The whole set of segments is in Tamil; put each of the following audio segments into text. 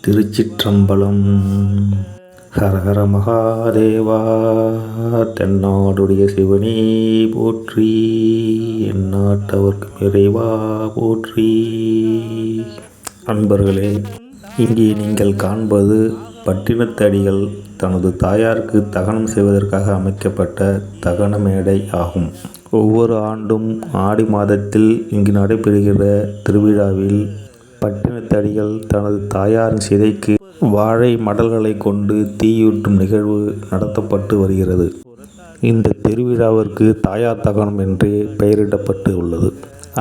திருச்சிற்றம்பலம். ஹரஹர மகாதேவா. தென்னாடுடைய சிவனே போற்றி, எந்நாட்டவர்க்கும் இறைவா போற்றி. அன்பர்களே, இங்கே நீங்கள் காண்பது பட்டினத்தடிகள் தனது தாயாருக்கு தகனம் செய்வதற்காக அமைக்கப்பட்ட தகன மேடை ஆகும். ஒவ்வொரு ஆண்டும் ஆடி மாதத்தில் இங்கு நடைபெறுகிற திருவிழாவில் பட்டினத்தடிகள் தனது தாயாரின் சிதைக்கு வாழை மடல்களை கொண்டு தீயூட்டும் நிகழ்வு நடத்தப்பட்டு வருகிறது. இந்த திருவிழாவிற்கு தாயார் தகனம் என்றே பெயரிடப்பட்டு உள்ளது.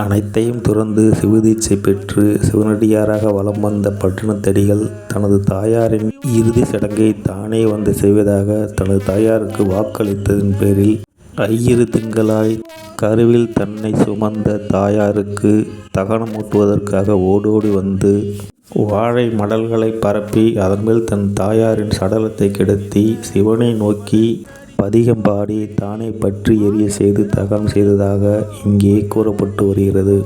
அனைத்தையும் துறந்து சிவதீட்சை பெற்று சிவனடியாராக வலம் வந்த பட்டினத்தடிகள் தனது தாயாரின் இறுதி சடங்கை தானே வந்து செய்வதாக தனது தாயாருக்கு வாக்களித்ததின் பேரில் 5 திங்களாய் கருவில் தன்னை சுமந்த தாயாருக்கு தகனம் ஊட்டுவதற்காக ஓடோடி வந்து வாழை மடல்களை பரப்பி அதன்மேல் தன் தாயாரின் சடலத்தை கிடத்தி சிவனை நோக்கி பதிகம் பாடி தானே பற்றி எரிய செய்து தகனம் செய்ததாக இங்கே கூறப்பட்டு வருகிறது.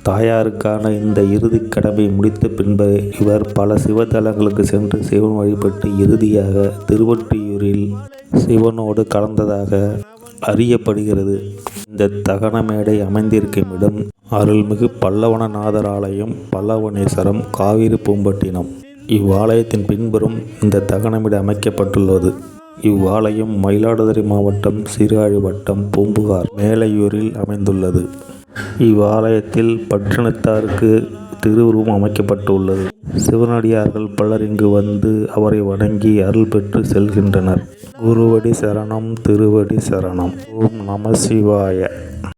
தாயாருக்கான இந்த இறுதி கடமை முடித்த பின்பு இவர் பல சிவத்தலங்களுக்கு சென்று சிவன் வழிபட்டு இறுதியாக திருவொற்றியூரில் சிவனோடு கலந்ததாக அறியப்படுகிறது. இந்த தகன மேடை அமைந்திருக்கும் இடம் அருள்மிகு பல்லவனநாதர் ஆலயம், பல்லவனேஸ்வரம், காவிரி பூம்பட்டினம். இவ்வாலயத்தின் பின்புறம் இந்த தகனமிடம் அமைக்கப்பட்டுள்ளது. இவ்வாலயம் மயிலாடுதுறை மாவட்டம், சீர்காழி வட்டம், பூம்புகார், மேலையூரில் அமைந்துள்ளது. இவ்வாலயத்தில் பட்டினத்தாருக்கு திருவுருவம் அமைக்கப்பட்டுள்ளது. சிவனடியார்கள் பலர் இங்கு வந்து அவரை வணங்கி அருள் பெற்று செல்கின்றனர். குருவடி சரணம், திருவடி சரணம். ஓம் நம சிவாய.